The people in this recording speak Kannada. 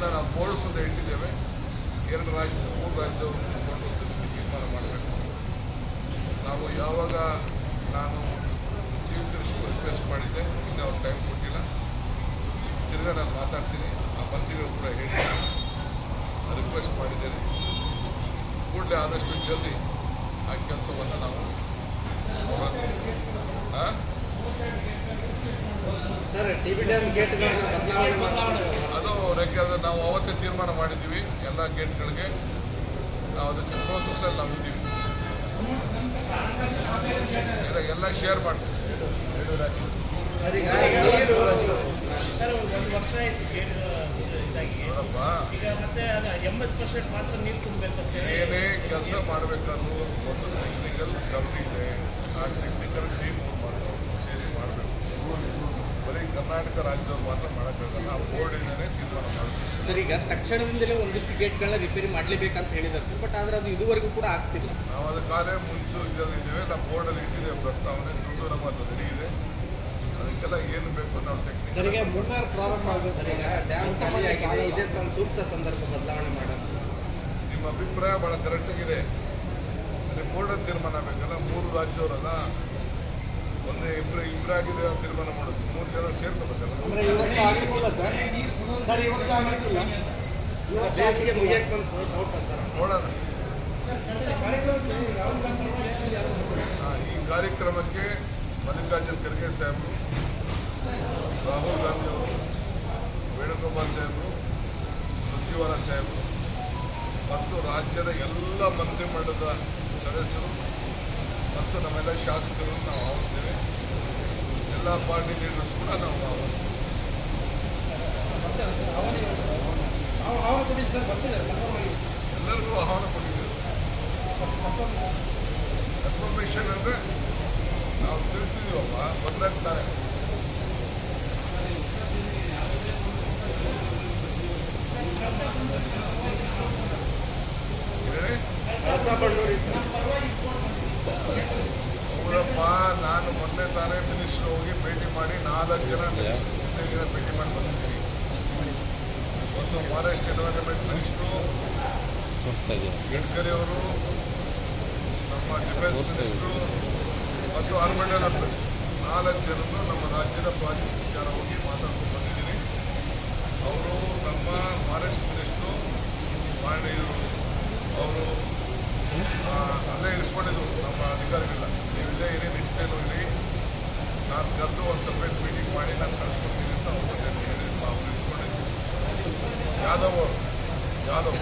ಅದನ್ನು ನಾವು ಬೋರ್ಡ್ ಮುಂದೆ ಇಟ್ಟಿದ್ದೇವೆ. 2 ರಾಜ್ಯ 3 ರಾಜ್ಯದವರು ಕೂತ್ಕೊಂಡು ತೀರ್ಮಾನ ಮಾಡಬೇಕು. ನಾವು ಯಾವಾಗ ನಾನು ಚೀಫ್ ಮಿನಿಸ್ಟರ್ ರಿಕ್ವೆಸ್ಟ್ ಮಾಡಿದ್ದೆ, ಇನ್ನೂ ಅವ್ರು ಟೈಮ್ ಕೊಟ್ಟಿಲ್ಲ. ತಿರ್ಗಾ ನಾನು ಮಾತಾಡ್ತೀನಿ. ಆ ಮಂತ್ರಿಗಳು ಕೂಡ ಹೇಳಿ ರಿಕ್ವೆಸ್ಟ್ ಮಾಡಿದ್ದೇನೆ. ಕೂಡಲೇ ಆದಷ್ಟು ಜಲ್ದಿ ಆ ಕೆಲಸವನ್ನು ನಾವು ಸರ್ ಟಿಬಿ ಡ್ಯಾಮ್ ಗೇಟ್ಗಳನ್ನು ಬದಲಾವಣೆ ಅದು ಯಾಕೆಂದರೆ ನಾವು ಅವತ್ತೇ ತೀರ್ಮಾನ ಮಾಡಿದ್ದೀವಿ. ಎಲ್ಲ ಗೇಟ್ಗಳಿಗೆ ನಾವು ಅದಕ್ಕೆ ಪ್ರೋಸೆಸ್ಸಲ್ಲಿ ನಾವು ಇದ್ದೀವಿ. ಎಲ್ಲ ಶೇರ್ ಮಾಡ್ತೀವಿ. ಸರ್ 1 ವರ್ಷ ಆಯಿತು ಗೇಟ್ ಇದಾಗಿ. ನೋಡಪ್ಪ, ಈಗ ಮತ್ತೆ ಅದು 80% ಮಾತ್ರ ನೀರು ತುಂಬಬೇಕು ಅಂತ ಹೇಳಿ ಏನೇ ಕೆಲಸ ಮಾಡಬೇಕಾದ್ರೂ ಒಂದು ಟೆಕ್ನಿಕಲ್ ಕಮಿಟಿ ಇದೆ. ಆ ಟೆಕ್ನಿಕಲ್ ಟೀಮ್ ಮಾತ್ರ ಸೇರಿ ಮಾಡಬೇಕು. ಬರೀ ಕರ್ನಾಟಕ ರಾಜ್ಯದವ್ರು ಮಾತ್ರ ಮಾಡೋಕ್ಕಾಗಲ್ಲ. ಆ ಬೋರ್ಡ್ ಇಂದನೇ ತೀರ್ಮಾನ ಮಾಡಬೇಕು. ಸರ್, ಈಗ ತಕ್ಷಣದಿಂದಲೇ ಒಂದಿಷ್ಟು ಗೇಟ್ಗಳನ್ನ ರಿಪೇರಿ ಮಾಡಲೇಬೇಕಂತ ಹೇಳಿದ್ದಾರೆ ಸರ್. ಬಟ್ ಆದರೆ ಅದು ಇದುವರೆಗೂ ಕೂಡ ಆಗ್ತಿಲ್ಲ. ನಾವು ಅದಕ್ಕಾಗಲೇ ಮುನ್ಸೂಚನೆಯಿದ್ದೇವೆ. ನಾವು ಬೋರ್ಡಲ್ಲಿ ಇಟ್ಟಿದ್ದೇವೆ ಪ್ರಸ್ತಾವನೆ. ದುಡ್ಡು ನಮ್ಮ ಹತ್ರ ರೆಡಿ ಇದೆ. ಅದಕ್ಕೆಲ್ಲ ಏನು ಬೇಕು ನಾವು ಟೆಕ್ನಿಕ್ ಸರಿಗೆ ಮುನ್ನಾರು ಪ್ರಾರಂಭ ಆಗಬೇಕು. ಸರ್, ಈಗ ಡ್ಯಾಮ್ ಖಾಲಿಯಾಗಿದೆ, ಇದೇ ಸೂಕ್ತ ಸಂದರ್ಭ ಬದಲಾವಣೆ ಮಾಡೋದು. ನಿಮ್ಮ ಅಭಿಪ್ರಾಯ ಭಾಳ ಕರೆಕ್ಟಾಗಿದೆ. ಬೋರ್ಡಲ್ಲಿ ತೀರ್ಮಾನ ಆಗಬೇಕಲ್ಲ. 3 ರಾಜ್ಯದವರಲ್ಲ, ಒಂದೇ ಇಬ್ಬರಾಗಿದೆ ತೀರ್ಮಾನ ಮಾಡೋದು. 3 ಜನ ಸೇರ್ಕೋಬೇಕಲ್ಲ. ಅಂದರೆ ಈ ವರ್ಷ ಆಗಲಿಕ್ಕಿಲ್ಲ ಸರ್. ಸರ್, ಈ ವರ್ಷ ಆಗಲಿಕ್ಕಿಲ್ಲ. ಬೇಸಿಗೆ ಮುಗಿಯಕ್ಕೆ ಬಂತು ನೋಡೋಣ. ಈ ಕಾರ್ಯಕ್ರಮಕ್ಕೆ ಮಲ್ಲಿಕಾರ್ಜುನ್ ಖರ್ಗೆ ಸಾಹೇಬರು, ರಾಹುಲ್ ಗಾಂಧಿ ಅವರು, ವೇಣುಗೋಪಾಲ್ ಸಾಹೇಬರು, ಸುರ್ಜೇವಾಲಾ ಸಾಹೇಬರು ಮತ್ತು ರಾಜ್ಯದ ಎಲ್ಲ ಮಂತ್ರಿಮಂಡಲದ ಸದಸ್ಯರು ಮತ್ತು ನಮ್ಮೆಲ್ಲ ಶಾಸಕರನ್ನು ನಾವು ಆಹ್ವಾನಿಸ್ತೇವೆ. ಎಲ್ಲ ಪಾರ್ಟಿ ಲೀಡರ್ಸ್ ಕೂಡ ನಾವು ಎಲ್ಲರಿಗೂ ಆಹ್ವಾನ ಕೊಟ್ಟಿದ್ದೇವೆ. ಕನ್ಫರ್ಮೇಷನ್ ಅಂದರೆ ನಾವು ತಿಳಿಸಿದೀವಪ್ಪ, ಬದಲಾಗ್ತಾರೆ. ಹೌದಪ್ಪ, ನಾನು ಮೊನ್ನೆ ತಾನೇ ಮಿನಿಸ್ಟರ್ ಹೋಗಿ ಭೇಟಿ ಮಾಡಿ 4 ಜನ ಹುದ್ದೆಗೆ ಭೇಟಿ ಮಾಡಿ ಬಂದಿದ್ದೀನಿ. ಒಂದು ಫಾರೆಸ್ಟ್ ಎನ್ವೈರನ್ಮೆಂಟ್ ಮಿನಿಸ್ಟ್ರು ಗಡ್ಕರಿ ಅವರು, ನಮ್ಮ ಡಿಫೆನ್ಸ್ ಮಿನಿಸ್ಟ್ರು ಮತ್ತು ಅರ್ಬನ್ ಡೆವಲಪ್ಮೆಂಟ್ 4 ಜನರು ನಮ್ಮ ರಾಜ್ಯದ ಪ್ರಾಜೆಕ್ಟ್ ವಿಚಾರ ಹೋಗಿ ಮಾತಾಡ್ಕೊಂಡು ಬಂದಿದ್ದೀನಿ. ಅವರು ನಮ್ಮ ಫಾರೆಸ್ಟ್ ಮಿನಿಸ್ಟ್ರು ಮಾಡಿದ್ರು. ಅವರು ಅಲ್ಲೇ ಇರಿಸ್ಕೊಂಡಿದ್ರು ನಮ್ಮ ಅಧಿಕಾರಿಗಳನ್ನ. ನೀವಿಲ್ಲೇ ಇರಿ, ನಿಷ್ಠೆನೂ ಇರಿ, ನಾನು ಕರೆದು ಒಂದು ಸಪ್ರೇಟ್ ಮೀಟಿಂಗ್ ಮಾಡಿ ನಾನು ಕಳಿಸ್ಕೊಡ್ತೀನಿ ಅಂತ ಅವ್ರು ಹೇಳಿದ್ರು. ಅವ್ರು ಇರಿಸ್ಕೊಂಡಿದ್ರು. ಯಾದವ್